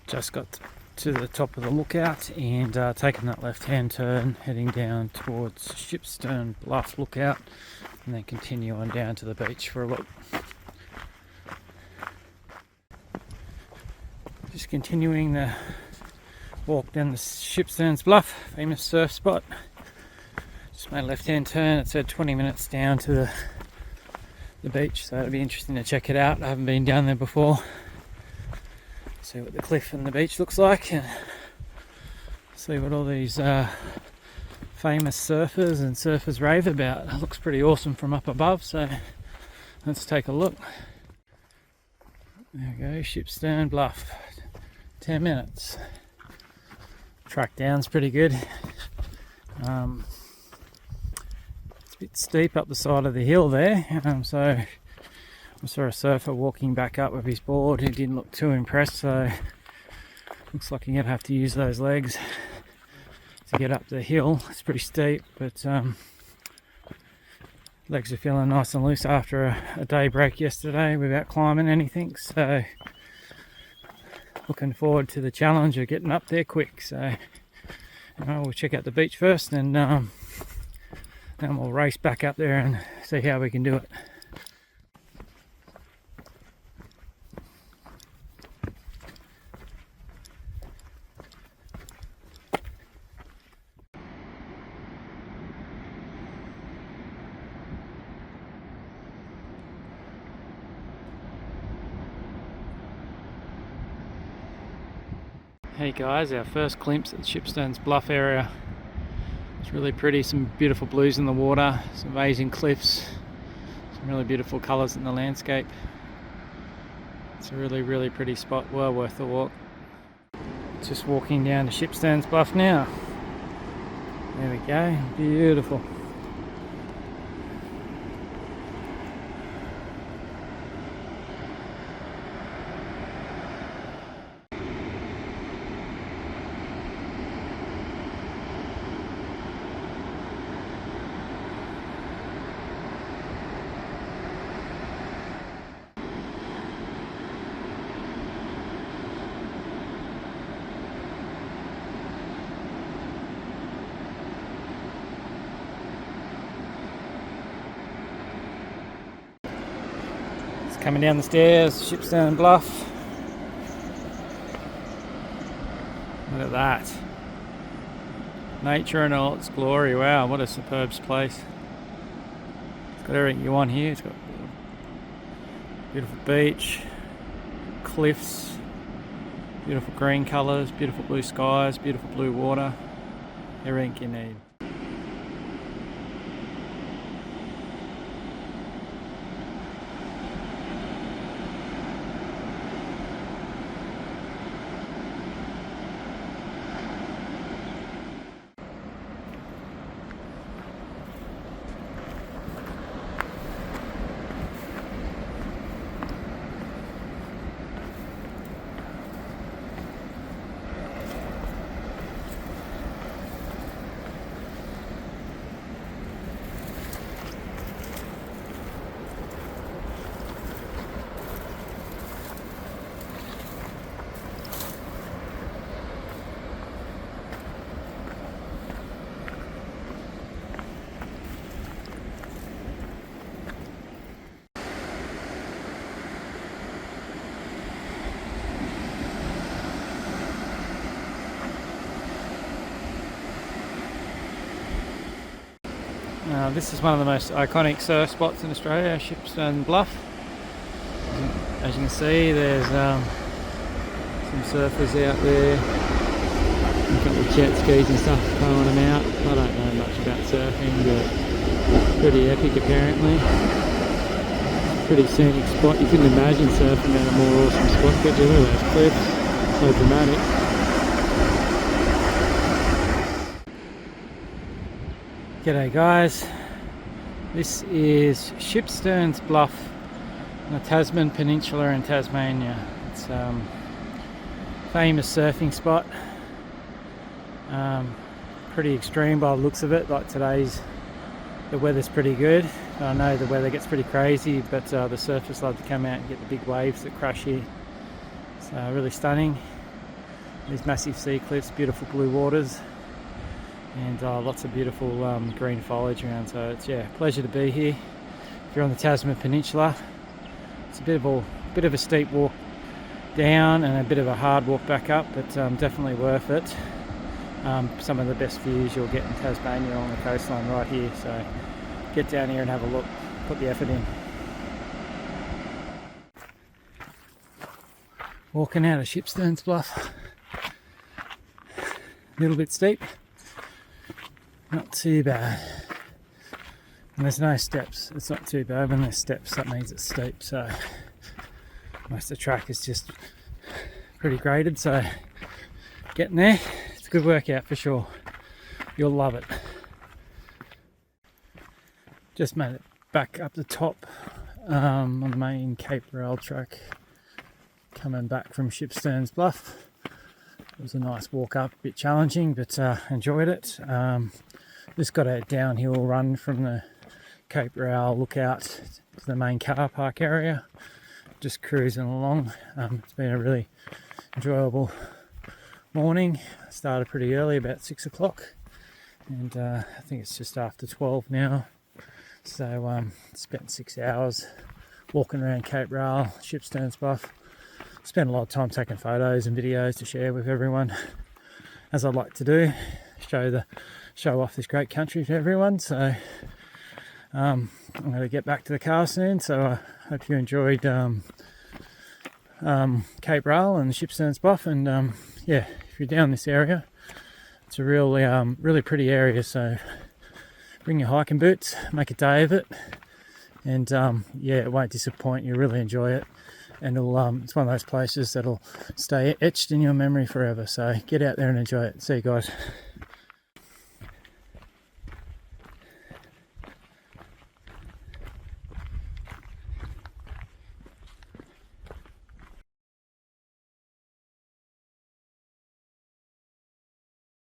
Just got to the top of the lookout and taking that left hand turn, heading down towards Shipsterns Bluff lookout, and then continue on down to the beach for a look. Just continuing the walk down the Shipsterns Bluff, famous surf spot. Just made a left hand turn. It said 20 minutes down to the beach, so it'll be interesting to check it out. I haven't been down there before. See what the cliff and the beach looks like, and see what all these famous surfers and surfers rave about. It looks pretty awesome from up above, so let's take a look. There we go, Shipsterns Bluff, 10 minutes. Track down's pretty good. It's a bit steep up the side of the hill there, so I saw a surfer walking back up with his board who didn't look too impressed, so looks like you're going to have to use those legs to get up the hill. It's pretty steep, but legs are feeling nice and loose after a day break yesterday without climbing anything, so looking forward to the challenge of getting up there quick. So we'll check out the beach first, and then we'll race back up there and see how we can do it. Hey guys, our first glimpse at the Shipsterns Bluff area. It's really pretty, some beautiful blues in the water, some amazing cliffs, some really beautiful colours in the landscape. It's a really pretty spot, well worth the walk. Just walking down to Shipsterns Bluff now. There we go, beautiful. Coming down the stairs, Shipsterns Bluff. Look at that. Nature in all its glory. Wow, what a superb place. It's got everything you want here. It's got beautiful beach, cliffs, beautiful green colours, beautiful blue skies, beautiful blue water. Everything you need. This is one of the most iconic surf spots in Australia, Shipsterns Bluff. As you can see, there's some surfers out there. You've got the jet skis and stuff throwing them out. I don't know much about surfing, but pretty epic apparently. Pretty scenic spot. You couldn't imagine surfing at a more awesome spot, could you? Look at those cliffs, so dramatic. G'day guys, this is Shipsterns Bluff on the Tasman Peninsula in Tasmania. It's a famous surfing spot, pretty extreme by the looks of it. Like the weather's pretty good. I know the weather gets pretty crazy, but the surfers love to come out and get the big waves that crash here. It's really stunning. these massive sea cliffs, beautiful blue waters, and lots of beautiful green foliage around. So it's a pleasure to be here. If you're on the Tasman Peninsula, it's a bit of a steep walk down and a bit of a hard walk back up, but definitely worth it. Some of the best views you'll get in Tasmania on the coastline right here, so get down here and have a look, put the effort in. Walking out of Shipsterns Bluff, a little bit steep, not too bad. And there's no steps, it's not too bad. When there's steps, that means it's steep, so most of the track is just pretty graded, so getting there, it's a good workout for sure. You'll love it. Just made it back up the top on the main Cape Raoul track, coming back from Shipsterns Bluff. It was a nice walk up, a bit challenging, but enjoyed it. Just got a downhill run from the Cape Raoul lookout to the main car park area. Just cruising along. It's been a really enjoyable morning. I started pretty early, about 6 o'clock, and I think it's just after 12 now. So spent 6 hours walking around Cape Raoul, Shipsterns Bluff. Spent a lot of time taking photos and videos to share with everyone, as I like to do, show off this great country to everyone. So I'm going to get back to the car soon, so I hope you enjoyed Cape Raoul and Shipsterns Bluff. And yeah, if you're down this area, it's a really pretty area, so bring your hiking boots, make a day of it, and yeah, it won't disappoint. You really enjoy it, and it's one of those places that'll stay etched in your memory forever. So get out there and enjoy it. See you guys.